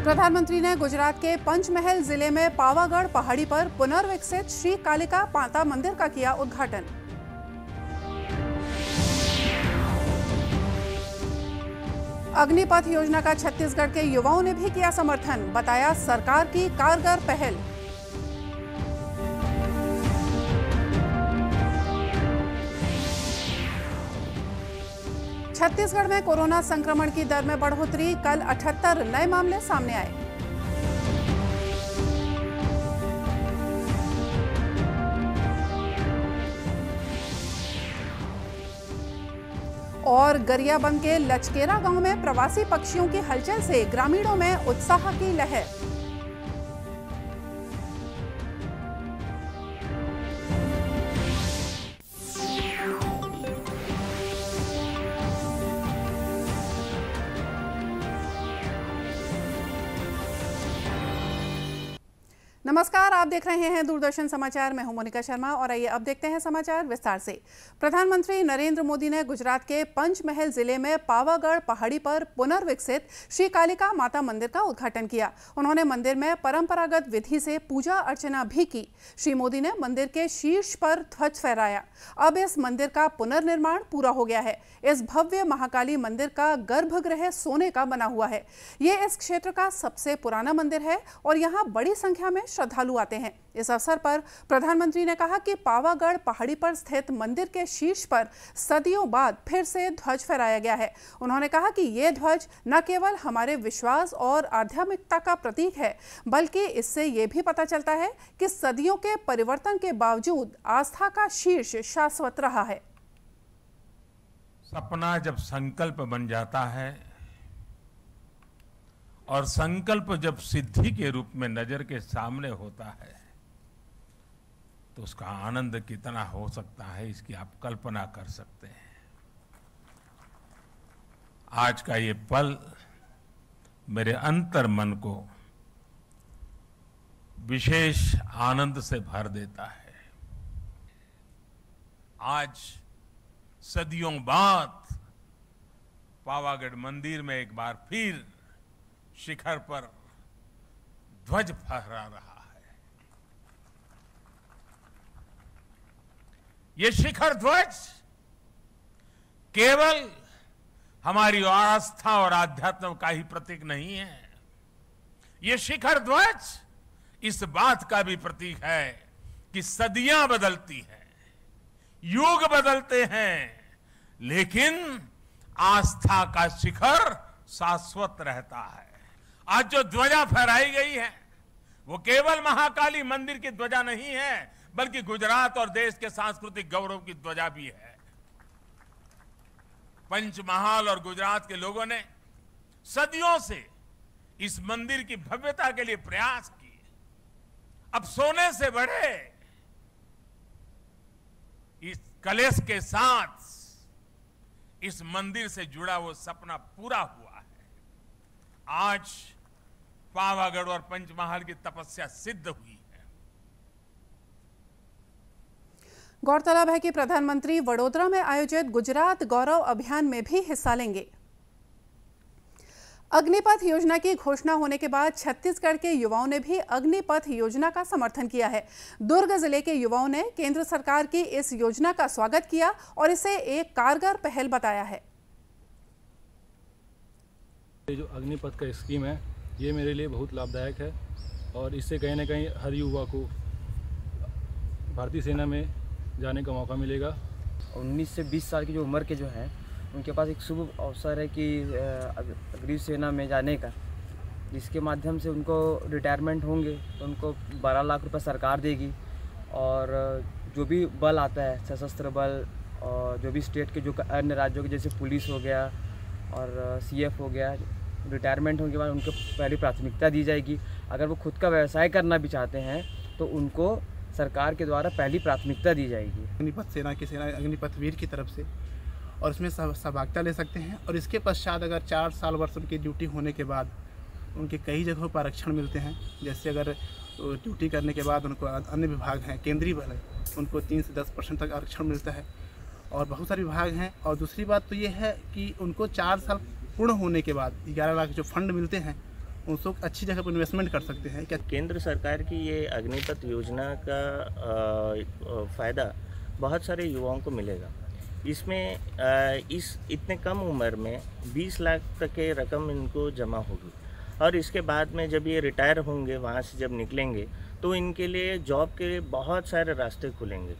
प्रधानमंत्री ने गुजरात के पंचमहल जिले में पावागढ़ पहाड़ी पर पुनर्विकसित श्री कालिका माता मंदिर का किया उद्घाटन। अग्निपथ योजना का छत्तीसगढ़ के युवाओं ने भी किया समर्थन, बताया सरकार की कारगर पहल। छत्तीसगढ़ में कोरोना संक्रमण की दर में बढ़ोतरी, कल 78 नए मामले सामने आए। और गरियाबंद के लचकेरा गांव में प्रवासी पक्षियों की हलचल से ग्रामीणों में उत्साह की लहर। नमस्कार, आप देख रहे हैं दूरदर्शन समाचार। मैं हूं मोनिका शर्मा और आइए अब देखते हैं समाचार विस्तार से। प्रधानमंत्री नरेंद्र मोदी ने गुजरात के पंचमहल जिले में पावागढ़ पहाड़ी पर पुनर्विकसित श्री कालिका माता मंदिर का उद्घाटन किया। उन्होंने मंदिर में परंपरागत विधि से पूजा अर्चना भी की। श्री मोदी ने मंदिर के शीर्ष पर ध्वज फहराया। अब इस मंदिर का पुनर्निर्माण पूरा हो गया है। इस भव्य महाकाली मंदिर का गर्भगृह सोने का बना हुआ है। ये इस क्षेत्र का सबसे पुराना मंदिर है और यहाँ बड़ी संख्या में श्रद्धालु आते हैं। इस अवसर पर प्रधानमंत्री ने कहा कि पावागढ़ पहाड़ी पर स्थित मंदिर के शीर्ष पर सदियों बाद फिर से ध्वज फहराया गया है। उन्होंने कहा कि ये ध्वज न केवल हमारे विश्वास और आध्यात्मिकता का प्रतीक है, बल्कि इससे ये भी पता चलता है कि सदियों के परिवर्तन के बावजूद आस्था का शीर्ष शाश्वत रहा है। सपना जब संकल्प बन जाता है और संकल्प जब सिद्धि के रूप में नजर के सामने होता है तो उसका आनंद कितना हो सकता है, इसकी आप कल्पना कर सकते हैं। आज का ये पल मेरे अंतर मन को विशेष आनंद से भर देता है। आज सदियों बाद पावागढ़ मंदिर में एक बार फिर शिखर पर ध्वज फहरा रहा है। ये शिखर ध्वज केवल हमारी आस्था और आध्यात्म का ही प्रतीक नहीं है। ये शिखर ध्वज इस बात का भी प्रतीक है कि सदियां बदलती हैं, युग बदलते हैं, लेकिन आस्था का शिखर शाश्वत रहता है। आज जो ध्वजा फहराई गई है वो केवल महाकाली मंदिर की ध्वजा नहीं है, बल्कि गुजरात और देश के सांस्कृतिक गौरव की ध्वजा भी है। पंचमहाल और गुजरात के लोगों ने सदियों से इस मंदिर की भव्यता के लिए प्रयास किए। अब सोने से बढ़े इस कलश के साथ इस मंदिर से जुड़ा वो सपना पूरा हुआ है। आज पावागढ़ और पंचमहाल की तपस्या सिद्ध हुई है। गौरतलब है कि प्रधानमंत्री वडोदरा में आयोजित गुजरात गौरव अभियान में भी हिस्सा लेंगे। अग्निपथ योजना की घोषणा होने के बाद छत्तीसगढ़ के युवाओं ने भी अग्निपथ योजना का समर्थन किया है। दुर्ग जिले के युवाओं ने केंद्र सरकार की इस योजना का स्वागत किया और इसे एक कारगर पहल बताया है। ये जो अग्निपथ का स्कीम है ये मेरे लिए बहुत लाभदायक है और इससे कहीं ना कहीं हर युवा को भारतीय सेना में जाने का मौका मिलेगा। 19 से 20 साल की जो उम्र के जो हैं उनके पास एक शुभ अवसर है कि अग्नि सेना में जाने का, जिसके माध्यम से उनको रिटायरमेंट होंगे तो उनको 12 लाख रुपए सरकार देगी। और जो भी बल आता है, सशस्त्र बल और जो भी स्टेट के जो अन्य राज्यों के जैसे पुलिस हो गया और सीएफ हो गया, रिटायरमेंट होने के बाद उनको पहली प्राथमिकता दी जाएगी। अगर वो खुद का व्यवसाय करना भी चाहते हैं तो उनको सरकार के द्वारा पहली प्राथमिकता दी जाएगी। अग्निपथ सेना की अग्निपथ वीर की तरफ से, और इसमें सहभागिता ले सकते हैं। और इसके पश्चात अगर 4 साल वर्ष उनकी ड्यूटी होने के बाद उनके कई जगहों पर आरक्षण मिलते हैं। जैसे अगर ड्यूटी करने के बाद उनको अन्य विभाग हैं, केंद्रीय बल है, उनको 3 से 10% तक आरक्षण मिलता है और बहुत सारे विभाग हैं। और दूसरी बात तो ये है कि उनको 4 साल पूर्ण होने के बाद 11 लाख जो फंड मिलते हैं उसको अच्छी जगह पर इन्वेस्टमेंट कर सकते हैं। क्या केंद्र सरकार की ये अग्निपथ योजना का फ़ायदा बहुत सारे युवाओं को मिलेगा। इसमें इस इतने कम उम्र में 20 लाख तक के रकम इनको जमा होगी और इसके बाद में जब ये रिटायर होंगे, वहाँ से जब निकलेंगे तो इनके लिए जॉब के बहुत सारे रास्ते खुलेंगे।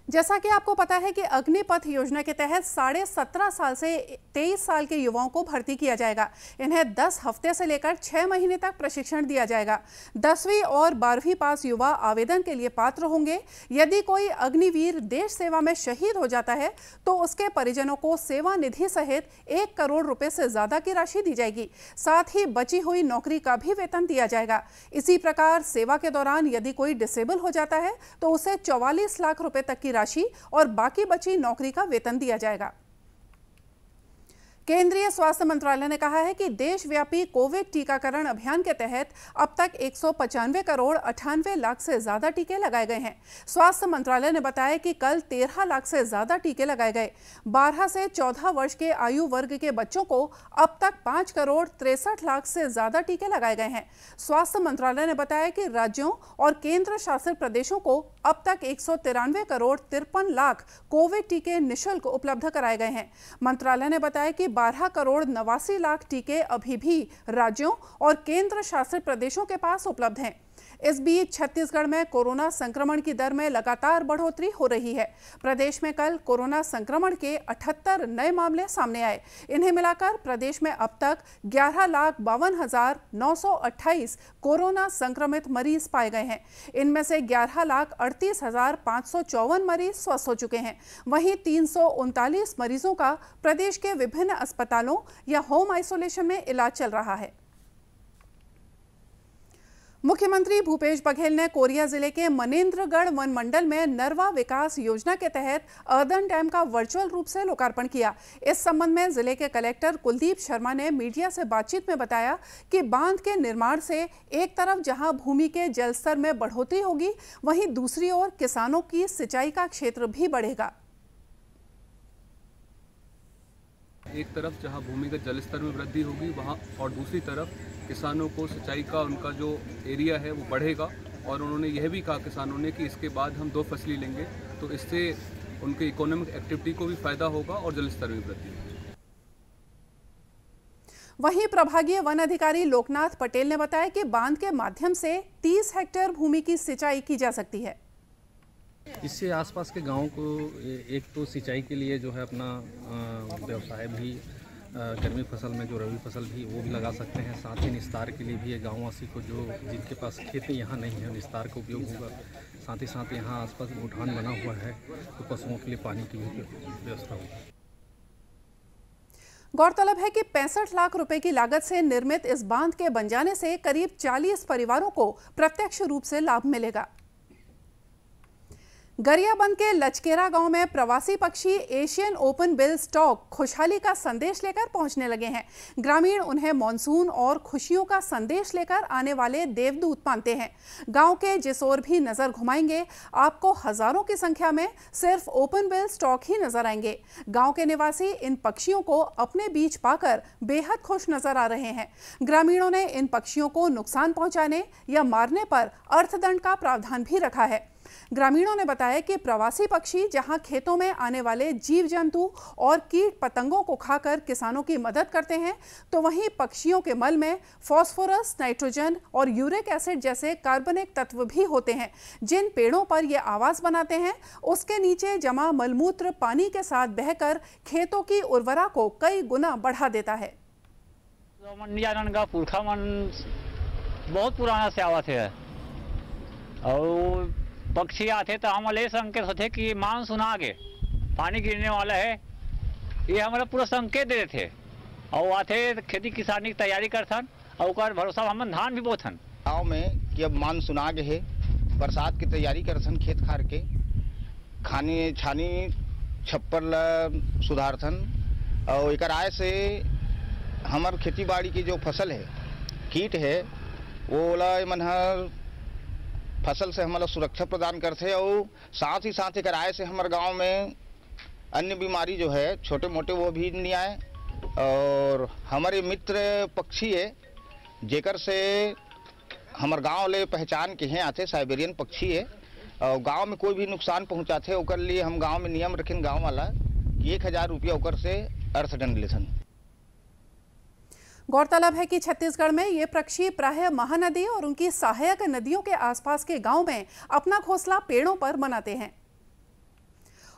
जैसा कि आपको पता है कि अग्निपथ योजना के तहत 17.5 साल से 23 साल के युवाओं को भर्ती किया जाएगा। इन्हें 10 हफ्ते से लेकर 6 महीने तक प्रशिक्षण दिया जाएगा। 10वीं और 12वीं पास युवा आवेदन के लिए पात्र होंगे। यदि कोई अग्निवीर देश सेवा में शहीद हो जाता है तो उसके परिजनों को सेवा निधि सहित 1 करोड़ रुपए से ज्यादा की राशि दी जाएगी। साथ ही बची हुई नौकरी का भी वेतन दिया जाएगा। इसी प्रकार सेवा के दौरान यदि कोई डिसेबल हो जाता है तो उसे 44 लाख रुपए तक की राशि और बाकी बची नौकरी का वेतन दिया जाएगा। केंद्रीय स्वास्थ्य मंत्रालय ने कहा है कि देशव्यापी कोविड टीकाकरण अभियान के तहत अब तक 195 करोड़ 98 लाख से ज्यादा टीके लगाए गए हैं। स्वास्थ्य मंत्रालय ने बताया कि कल 13 लाख से ज्यादा टीके लगाए गए। 12 से 14 वर्ष के आयु वर्ग के बच्चों को अब तक 5 करोड़ 63 लाख से ज्यादा टीके लगाए गए हैं। स्वास्थ्य मंत्रालय ने बताया कि राज्यों और केंद्र शासित प्रदेशों को अब तक 193 करोड़ 53 लाख कोविड टीके निःशुल्क उपलब्ध कराए गए हैं। मंत्रालय ने बताया कि 12 करोड़ 89 लाख टीके अभी भी राज्यों और केंद्र शासित प्रदेशों के पास उपलब्ध हैं। इस बीच छत्तीसगढ़ में कोरोना संक्रमण की दर में लगातार बढ़ोतरी हो रही है। प्रदेश में कल कोरोना संक्रमण के 78 नए मामले सामने आए। इन्हें मिलाकर प्रदेश में अब तक 11,52,928 कोरोना संक्रमित मरीज पाए गए हैं। इनमें से 11,38,554 मरीज स्वस्थ हो चुके हैं। वहीं 339 मरीजों का प्रदेश के विभिन्न अस्पतालों या होम आइसोलेशन में इलाज चल रहा है। मुख्यमंत्री भूपेश बघेल ने कोरिया जिले के मनेन्द्रगढ़ वन मंडल में नरवा विकास योजना के तहत अर्दन डैम का वर्चुअल रूप से लोकार्पण किया। इस संबंध में जिले के कलेक्टर कुलदीप शर्मा ने मीडिया से बातचीत में बताया कि बांध के निर्माण से एक तरफ जहां भूमि के जलस्तर में बढ़ोतरी होगी, वहीं दूसरी ओर किसानों की सिंचाई का क्षेत्र भी बढ़ेगा। एक तरफ जहां भूमि के जलस्तर में वृद्धि होगी वहां, और दूसरी तरफ किसानों को सिंचाई का उनका जो एरिया है वो बढ़ेगा। और उन्होंने यह भी कहा किसानों ने कि इसके बाद हम 2 फसली लेंगे तो इससे उनके इकोनॉमिक एक्टिविटी को भी फायदा होगा और जलस्तर में वृद्धि होगी। वहीं प्रभागीय वन अधिकारी लोकनाथ पटेल ने बताया कि बांध के माध्यम से 30 हेक्टेयर भूमि की सिंचाई की जा सकती है। इससे आसपास के गांवों को एक तो सिंचाई के लिए जो है अपना व्यवसाय भी, गर्मी फसल में जो रबी फसल भी वो भी लगा सकते हैं। साथ ही निस्तार के लिए भी ये गाँववासी को जो जिनके पास खेती यहाँ नहीं है निस्तार का उपयोग होगा। साथ ही यहाँ आसपास उठान बना हुआ है तो पशुओं के लिए पानी की भी व्यवस्था होगी। गौरतलब है कि 65 लाख रुपए की लागत से निर्मित इस बांध के बन जाने से करीब 40 परिवारों को प्रत्यक्ष रूप से लाभ मिलेगा। गरियाबंद के लचकेरा गांव में प्रवासी पक्षी एशियन ओपन बिल स्टॉक खुशहाली का संदेश लेकर पहुंचने लगे हैं। ग्रामीण उन्हें मॉनसून और खुशियों का संदेश लेकर आने वाले देवदूत मानते हैं। गांव के जिस ओर भी नजर घुमाएंगे आपको हजारों की संख्या में सिर्फ ओपन बिल स्टॉक ही नजर आएंगे। गांव के निवासी इन पक्षियों को अपने बीच पाकर बेहद खुश नजर आ रहे हैं। ग्रामीणों ने इन पक्षियों को नुकसान पहुंचाने या मारने पर अर्थदंड का प्रावधान भी रखा है। ग्रामीणों ने बताया कि प्रवासी पक्षी जहां खेतों में आने वाले जीव जंतु और कीट पतंगों को खाकर किसानों की मदद करते हैं, तो वहीं पक्षियों के मल में फास्फोरस, नाइट्रोजन और यूरिक एसिड जैसे कार्बनिक तत्व भी होते हैं। जिन पेड़ों पर ये आवास बनाते हैं उसके नीचे जमा मलमूत्र पानी के साथ बहकर खेतों की उर्वरा को कई गुना बढ़ा देता है। पुरखा मन बहुत पुराना से आवत है और पक्षी आते तो हमारे संकेत होते कि मानसून आगे पानी गिरने वाला है, ये हमारा पूरा संकेत देते थे और आते खेती किसानी की तैयारी करथन और भरोसा हम धान भी बोथन गाँव में कि अब मानसून आगे है, बरसात की तैयारी करथन, खेत खार के खानी छानी छप्पर ला सुधारथन और एक आय से हमार खेती बाड़ी की जो फसल है कीट है वो ला मन फसल से हमारा सुरक्षा प्रदान करते और साथ ही एक आय से हमारे गांव में अन्य बीमारी जो है छोटे मोटे वो भी नहीं आए और हमारे मित्र पक्षी है जेकर से हमार गांव ले पहचान के हैं आते साइबेरियन पक्षी है और गांव में कोई भी नुकसान पहुंचाते ओकर लिए हम गांव में नियम रखें गांव वाला कि 1000 रुपया ओकर से अर्थदंड लेथन। गौरतलब है कि छत्तीसगढ़ में ये पक्षी प्रायः महानदी और उनकी सहायक नदियों के आसपास के गांव में अपना घोंसला पेड़ों पर बनाते हैं।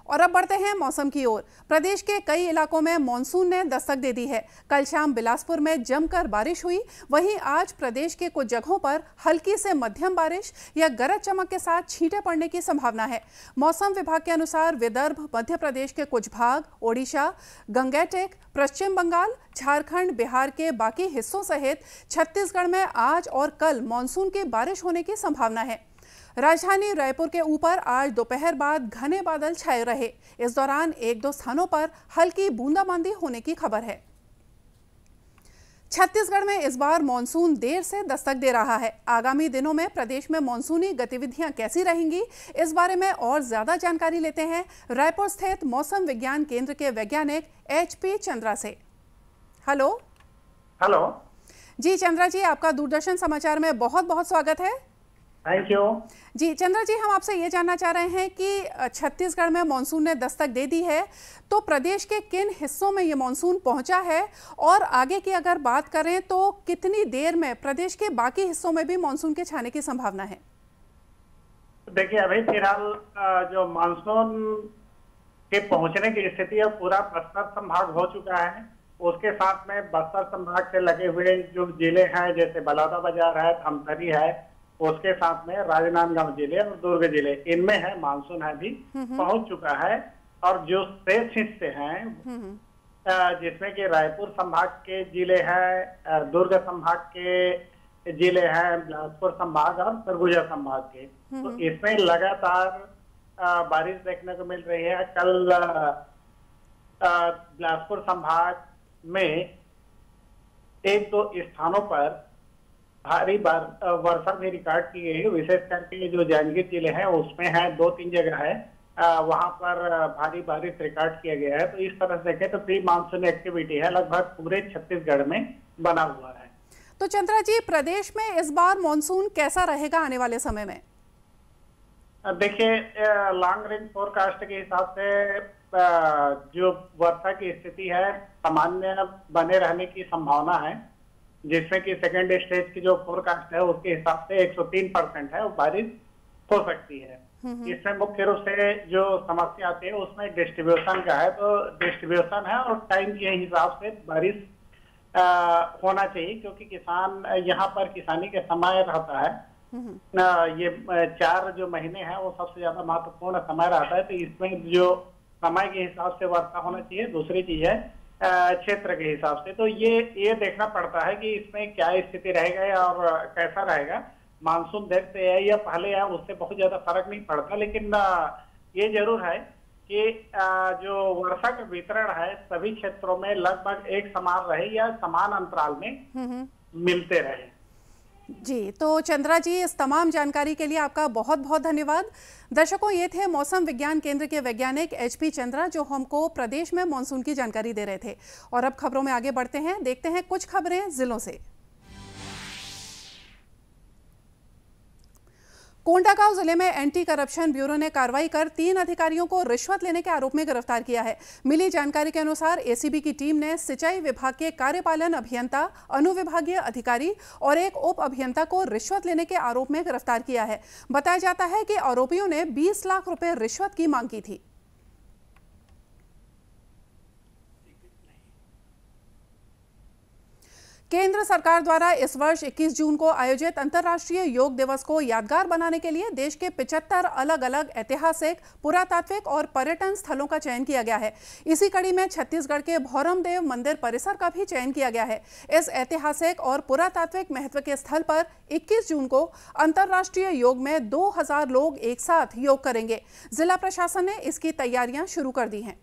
और अब बढ़ते हैं मौसम की ओर। प्रदेश के कई इलाकों में मानसून ने दस्तक दे दी है। कल शाम बिलासपुर में जमकर बारिश हुई, वहीं आज प्रदेश के कुछ जगहों पर हल्की से मध्यम बारिश या गरज चमक के साथ छींटे पड़ने की संभावना है। मौसम विभाग के अनुसार विदर्भ, मध्य प्रदेश के कुछ भाग, ओडिशा, गंगैटेक, पश्चिम बंगाल, झारखंड, बिहार के बाकी हिस्सों सहित छत्तीसगढ़ में आज और कल मानसून की बारिश होने की संभावना है। राजधानी रायपुर के ऊपर आज दोपहर बाद घने बादल छाए रहे। इस दौरान 1-2 स्थानों पर हल्की बूंदाबांदी होने की खबर है। छत्तीसगढ़ में इस बार मानसून देर से दस्तक दे रहा है। आगामी दिनों में प्रदेश में मानसूनी गतिविधियां कैसी रहेंगी, इस बारे में और ज्यादा जानकारी लेते हैं रायपुर स्थित मौसम विज्ञान केंद्र के वैज्ञानिक HP चंद्रा से। हेलो जी चंद्रा जी, आपका दूरदर्शन समाचार में बहुत बहुत स्वागत है। थैंक यू जी चंद्रा जी, हम आपसे ये जानना चाह रहे हैं कि छत्तीसगढ़ में मानसून ने दस्तक दे दी है, तो प्रदेश के किन हिस्सों में ये मानसून पहुंचा है और आगे की अगर बात करें तो कितनी देर में प्रदेश के बाकी हिस्सों में भी मानसून के छाने की संभावना है? देखिए, अभी फिलहाल जो मानसून के पहुंचने की स्थिति है पूरा बस्तर संभाग हो चुका है। उसके साथ में बस्तर संभाग से लगे हुए जो जिले हैं जैसे बलौदाबाजार है, धमतरी है, उसके साथ में राजनांदगांव जिले और दुर्ग जिले, इनमें है मानसून है भी पहुंच चुका है। और जो शेष हिस्से हैं जिसमें कि रायपुर संभाग के जिले हैं, दुर्ग संभाग के जिले हैं, बिलासपुर संभाग और सरगुजा संभाग के, तो इसमें लगातार बारिश देखने को मिल रही है। कल बिलासपुर संभाग में 1-2 स्थानों पर भारी वर्षा भी रिकॉर्ड की गई है। विशेष करके जो जांजगीर जिले हैं उसमें है 2-3 जगह है, वहां पर भारी बारिश रिकॉर्ड किया गया है। तो इस तरह से देखें तो प्री मानसून एक्टिविटी है लगभग पूरे छत्तीसगढ़ में बना हुआ है। तो चंद्रा जी, प्रदेश में इस बार मानसून कैसा रहेगा आने वाले समय में? देखिए, लॉन्ग रेंज फोरकास्ट के हिसाब से जो वर्षा की स्थिति है सामान्य बने रहने की संभावना है, जिसमें कि सेकेंड स्टेज की जो फोरकास्ट है उसके हिसाब से 103% है, वो बारिश हो सकती है। इसमें मुख्य रूप से जो समस्या आती है उसमें डिस्ट्रीब्यूशन का है, तो डिस्ट्रीब्यूशन है और टाइम के हिसाब से बारिश होना चाहिए, क्योंकि किसान यहाँ पर किसानी के समय रहता है। ये 4 जो महीने हैं वो सबसे ज्यादा महत्वपूर्ण समय रहता है, तो इसमें जो समय के हिसाब से वर्षा होना चाहिए। दूसरी चीज है क्षेत्र के हिसाब से, तो ये देखना पड़ता है कि इसमें क्या स्थिति रहेगा और कैसा रहेगा। मानसून देर से है या पहले है उससे बहुत ज्यादा फर्क नहीं पड़ता, लेकिन ये जरूर है कि जो वर्षा का वितरण है सभी क्षेत्रों में लगभग एक समान रहे या समान अंतराल में मिलते रहे। जी, तो चंद्रा जी, इस तमाम जानकारी के लिए आपका बहुत बहुत धन्यवाद। दर्शकों, ये थे मौसम विज्ञान केंद्र के वैज्ञानिक HP चंद्रा, जो हमको प्रदेश में मानसून की जानकारी दे रहे थे। और अब खबरों में आगे बढ़ते हैं, देखते हैं कुछ खबरें जिलों से। कोंडागांव जिले में एंटी करप्शन ब्यूरो ने कार्रवाई कर 3 अधिकारियों को रिश्वत लेने के आरोप में गिरफ्तार किया है। मिली जानकारी के अनुसार ACB की टीम ने सिंचाई विभाग के कार्यपालन अभियंता, अनुविभागीय अधिकारी और एक उप अभियंता को रिश्वत लेने के आरोप में गिरफ्तार किया है। बताया जाता है कि आरोपियों ने 20 लाख रुपए रिश्वत की मांग की थी। केंद्र सरकार द्वारा इस वर्ष 21 जून को आयोजित अंतर्राष्ट्रीय योग दिवस को यादगार बनाने के लिए देश के 75 अलग अलग ऐतिहासिक, पुरातात्विक और पर्यटन स्थलों का चयन किया गया है। इसी कड़ी में छत्तीसगढ़ के भौरमदेव मंदिर परिसर का भी चयन किया गया है। इस ऐतिहासिक और पुरातात्विक महत्व के स्थल पर 21 जून को अंतर्राष्ट्रीय योग में 2000 लोग एक साथ योग करेंगे। जिला प्रशासन ने इसकी तैयारियां शुरू कर दी हैं।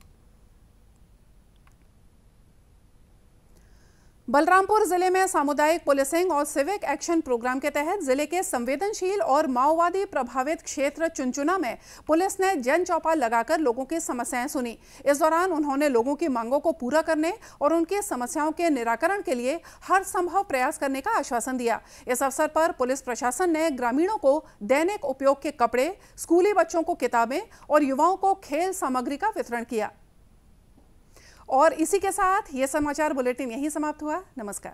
बलरामपुर जिले में सामुदायिक पुलिसिंग और सिविक एक्शन प्रोग्राम के तहत जिले के संवेदनशील और माओवादी प्रभावित क्षेत्र चुनचुना में पुलिस ने जन चौपाल लगाकर लोगों की समस्याएं सुनी। इस दौरान उन्होंने लोगों की मांगों को पूरा करने और उनकी समस्याओं के निराकरण के लिए हर संभव प्रयास करने का आश्वासन दिया। इस अवसर पर पुलिस प्रशासन ने ग्रामीणों को दैनिक उपयोग के कपड़े, स्कूली बच्चों को किताबें और युवाओं को खेल सामग्री का वितरण किया। और इसी के साथ ये समाचार बुलेटिन यहीं समाप्त हुआ। नमस्कार।